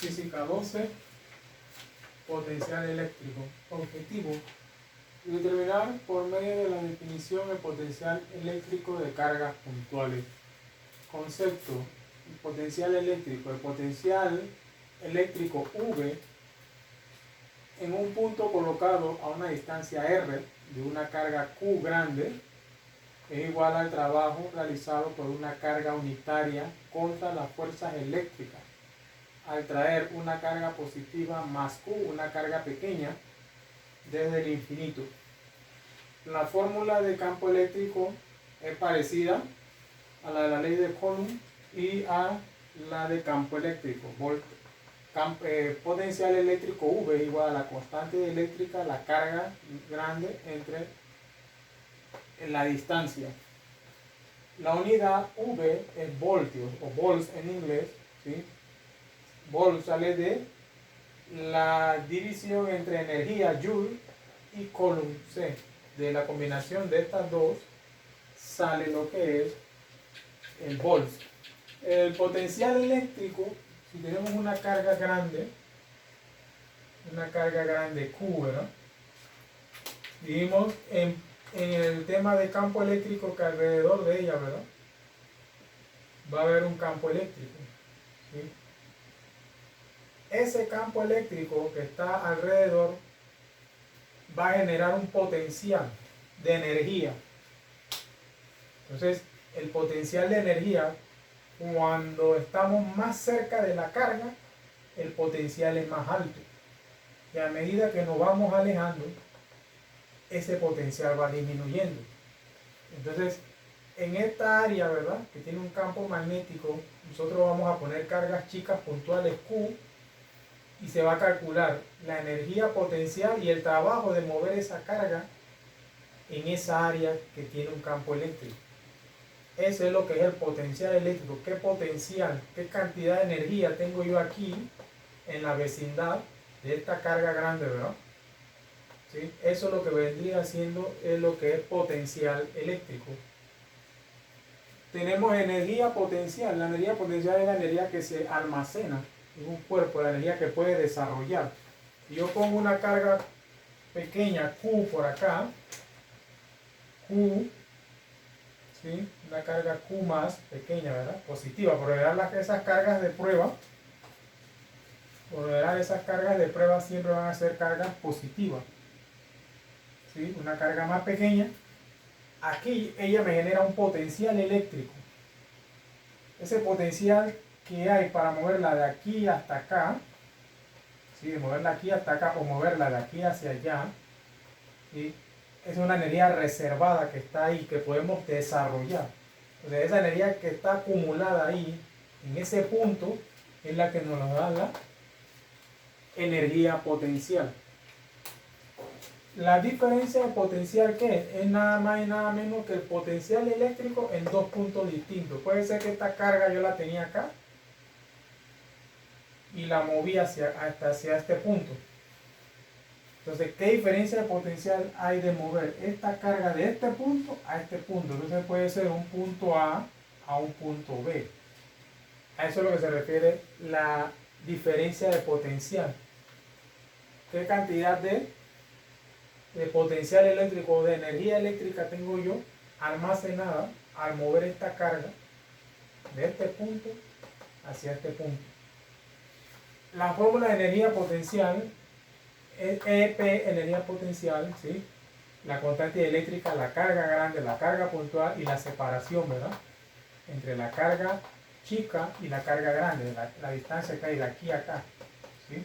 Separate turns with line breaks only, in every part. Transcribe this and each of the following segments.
Física 12, potencial eléctrico. Objetivo: determinar por medio de la definición el potencial eléctrico de cargas puntuales. Concepto: el potencial eléctrico. El potencial eléctrico V en un punto colocado a una distancia R de una carga Q grande es igual al trabajo realizado por una carga unitaria contra las fuerzas eléctricas al traer una carga positiva más Q, una carga pequeña, desde el infinito. La fórmula de campo eléctrico es parecida a la de la ley de Coulomb y a la de campo eléctrico. Potencial eléctrico V es igual a la constante eléctrica, la carga grande entre la distancia. La unidad V es voltios o volts en inglés, ¿sí? Volt sale de la división entre energía Joule y Coulomb C. De la combinación de estas dos sale lo que es el volts. El potencial eléctrico, si tenemos una carga grande Q, ¿verdad? Dijimos en el tema de campo eléctrico que alrededor de ella, ¿verdad?, va a haber un campo eléctrico, ¿sí? Ese campo eléctrico que está alrededor va a generar un potencial de energía. Entonces, el potencial de energía, cuando estamos más cerca de la carga, el potencial es más alto. Y a medida que nos vamos alejando, ese potencial va disminuyendo. Entonces, en esta área, ¿verdad?, que tiene un campo magnético, nosotros vamos a poner cargas chicas puntuales Q y se va a calcular la energía potencial y el trabajo de mover esa carga en esa área que tiene un campo eléctrico. Eso es lo que es el potencial eléctrico. ¿Qué potencial, qué cantidad de energía tengo yo aquí en la vecindad de esta carga grande, ¿verdad? ¿Sí? Eso es lo que vendría siendo, es lo que es potencial eléctrico. Tenemos energía potencial. La energía potencial es la energía que se almacena en un cuerpo, la energía que puede desarrollar. Si yo pongo una carga pequeña Q por acá, Q, ¿sí?, una carga Q más pequeña, ¿verdad?, positiva. Por lo general esas cargas de prueba, siempre van a ser cargas positivas, ¿sí? Una carga más pequeña, aquí ella me genera un potencial eléctrico. Ese potencial que hay para moverla de aquí hasta acá, ¿sí?, de moverla aquí hasta acá o moverla de aquí hacia allá, ¿sí?, es una energía reservada que está ahí, que podemos desarrollar. Entonces, esa energía que está acumulada ahí, en ese punto, es la que nos da la energía potencial. La diferencia de potencial, ¿qué es? Es nada más y nada menos que el potencial eléctrico en dos puntos distintos. Puede ser que esta carga yo la tenía acá y la moví hacia este punto. Entonces, ¿qué diferencia de potencial hay de mover esta carga de este punto a este punto? Entonces puede ser un punto A a un punto B. A eso es lo que se refiere la diferencia de potencial. ¿Qué cantidad de potencial eléctrico o de energía eléctrica tengo yo almacenada al mover esta carga de este punto hacia este punto? La fórmula de energía potencial es EP, energía potencial, ¿sí?, la constante eléctrica, la carga grande, la carga puntual y la separación, ¿verdad?, entre la carga chica y la carga grande, la distancia que hay de aquí a acá, ¿sí?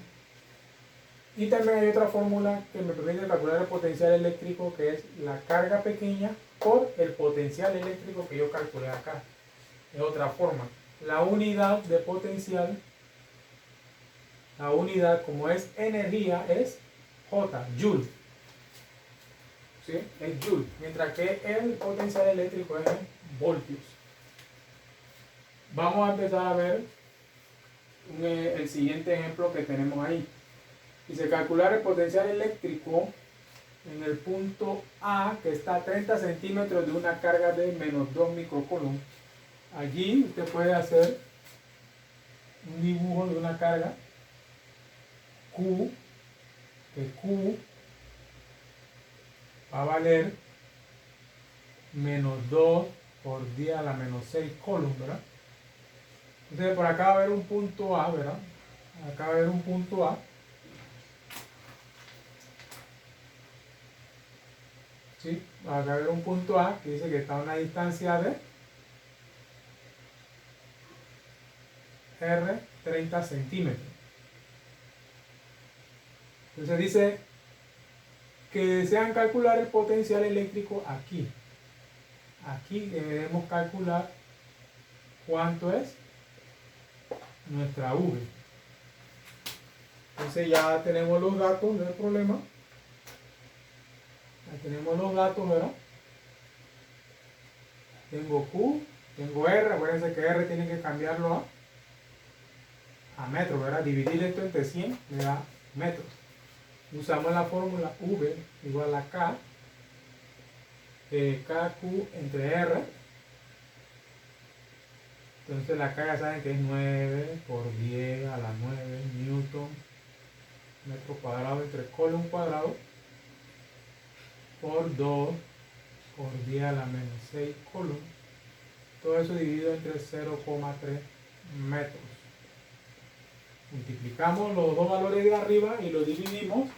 Y también hay otra fórmula que me permite calcular el potencial eléctrico, que es la carga pequeña por el potencial eléctrico que yo calculé acá. Es otra forma. La unidad de potencial, la unidad como es energía, es J, Joule. ¿Sí? Es Joule. Mientras que el potencial eléctrico es en voltios. Vamos a empezar a ver el siguiente ejemplo que tenemos ahí. Dice calcular el potencial eléctrico en el punto A, que está a 30 centímetros de una carga de menos 2 microcoulomb. Allí usted puede hacer un dibujo de una carga Q, que Q va a valer menos 2 por 10 a la menos 6 coulomb, ¿verdad? Entonces por acá va a haber un punto A, ¿verdad? Acá va a haber un punto A. ¿Sí? Va a haber un punto A que dice que está a una distancia de R 30 centímetros. Entonces dice que desean calcular el potencial eléctrico aquí. Aquí debemos calcular cuánto es nuestra V. Entonces ya tenemos los datos del problema. Ya tenemos los datos, ¿verdad? Tengo Q, tengo R. Acuérdense que R tiene que cambiarlo a metros, ¿verdad? Dividir esto entre 100 me da metros. Usamos la fórmula V igual a K, KQ entre R. Entonces la K ya saben que es 9 por 10 a la 9 newton metro cuadrado entre coulomb cuadrado por 2 por 10 a la menos 6 coulomb. Todo eso dividido entre 0,3 metros. Multiplicamos los dos valores de arriba y lo dividimos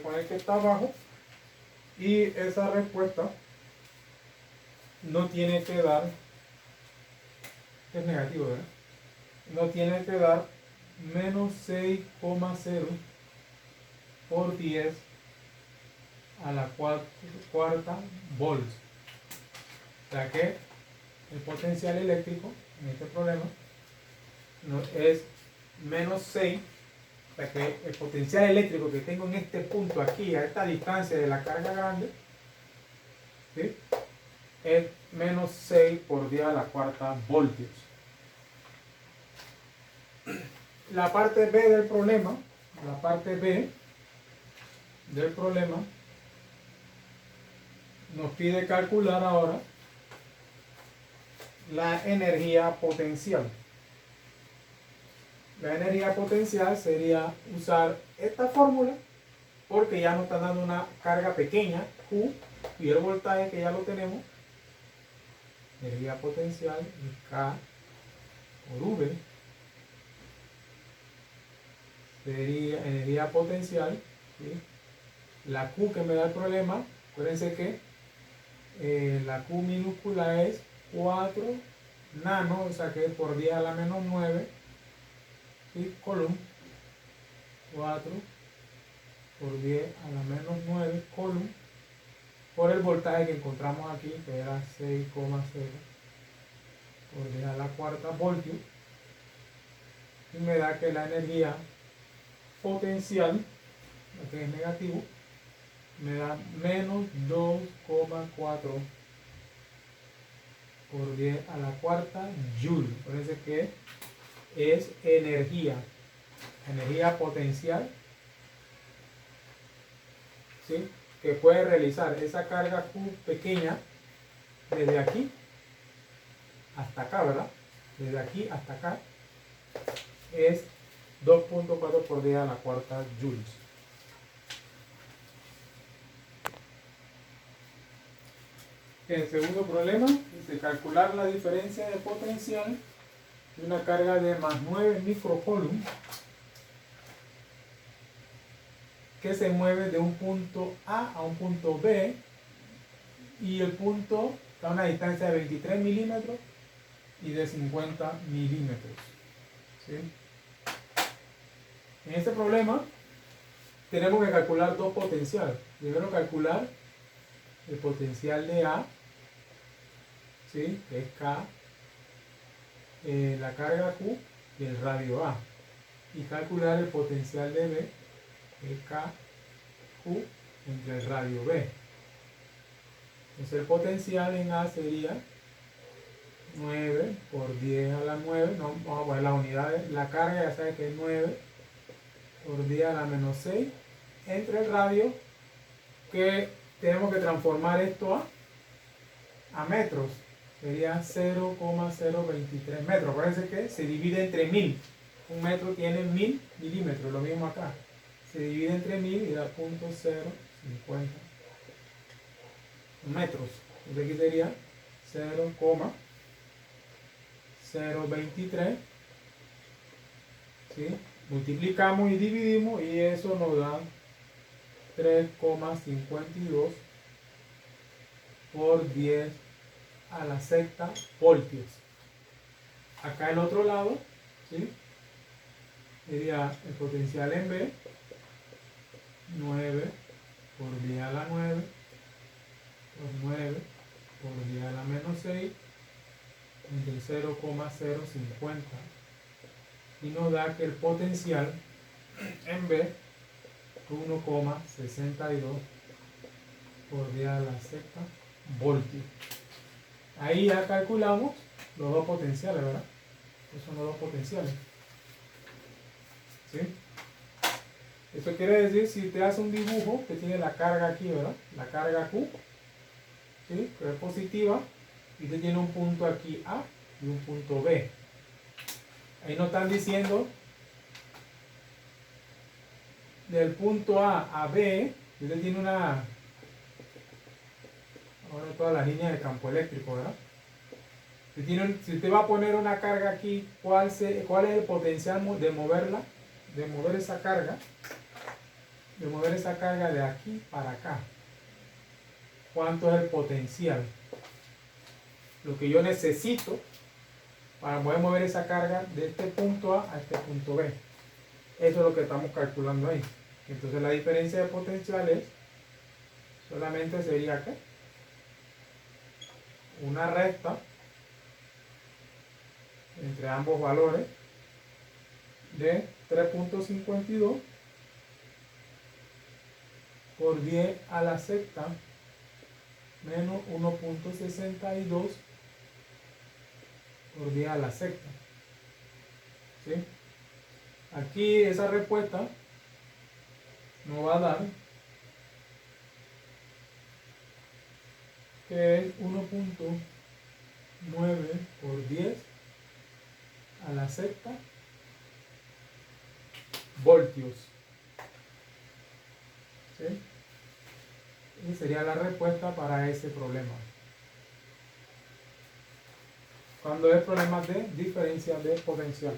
con el que está abajo. Y esa respuesta no tiene que dar, es negativo, ¿verdad? No tiene que dar menos 6,0 por 10 a la cuarta volts. O sea que el potencial eléctrico en este problema es menos 6. O sea que el potencial eléctrico que tengo en este punto aquí, a esta distancia de la carga grande, ¿sí?, es menos 6 por 10 a la cuarta voltios. La parte B del problema, nos pide calcular ahora la energía potencial. La energía potencial sería usar esta fórmula porque ya nos está dando una carga pequeña, Q, y el voltaje que ya lo tenemos. Energía potencial es K por V. Sería energía potencial, ¿sí? La Q que me da el problema, acuérdense que la Q minúscula es 4 nano, o sea que es por 10 a la menos 9, ¿sí?, coulomb. 4 por 10 a la menos 9 coulomb por el voltaje que encontramos aquí, que era 6,0 por 10 a la cuarta voltios, y me da que la energía potencial, que es negativo, me da menos 2,4 por 10 a la cuarta joule. Parece que es energía potencial, ¿sí?, que puede realizar esa carga Q pequeña desde aquí hasta acá, ¿verdad? Desde aquí hasta acá es 2,4 por 10 a la cuarta joules. El segundo problema es calcular la diferencia de potencial de una carga de más 9 microcoulomb que se mueve de un punto A a un punto B y el punto está a una distancia de 23 milímetros y de 50 milímetros. ¿Sí? En este problema tenemos que calcular dos potenciales. Primero calcular el potencial de A, ¿sí?, que es K, la carga Q y el radio A. Y calcular el potencial de B, que es K, Q entre el radio B. Entonces el potencial en A sería 9 por 10 a la 9, no, vamos a poner las unidades, la carga ya sabe que es 9 por 10 a la menos 6, entre el radio, que tenemos que transformar esto a metros, sería 0,023 metros. Acuérdense que se divide entre 1000, un metro tiene 1000 milímetros, lo mismo acá, se divide entre 1000 y da 0.050 metros. Entonces aquí sería 0,023. ¿Sí? Multiplicamos y dividimos y eso nos da 3,52 por 10 a la sexta voltios. Acá el otro lado, ¿sí? Sería el potencial en B, 9 por 10 a la 9 por 9 por 10 a la menos 6 entre 0,050 y nos da que el potencial en B es 1,62 por 10 a la sexta voltios. Ahí ya calculamos los dos potenciales, ¿verdad? Esos son los dos potenciales. ¿Sí? Eso quiere decir, si te hace un dibujo que tiene la carga aquí, ¿verdad? La carga Q, ¿sí? Que es positiva, y te tiene un punto aquí A y un punto B. Ahí nos están diciendo del punto A a B, usted tiene ahora todas las líneas de campo eléctrico, ¿verdad? Si usted va a poner una carga aquí, ¿cuál es el potencial de moverla? De mover esa carga de aquí para acá. ¿Cuánto es el potencial? Lo que yo necesito para poder mover esa carga de este punto A a este punto B. Eso es lo que estamos calculando ahí. Entonces la diferencia de potenciales solamente sería ¿qué? Una recta entre ambos valores de 3.52 por 10 a la sexta menos 1.62 por 10 a la sexta. ¿Sí? Aquí esa respuesta nos va a dar que es 1.9 por 10 a la sexta voltios. ¿Sí? Y sería la respuesta para ese problema. Cuando es problema de diferencia de potencial.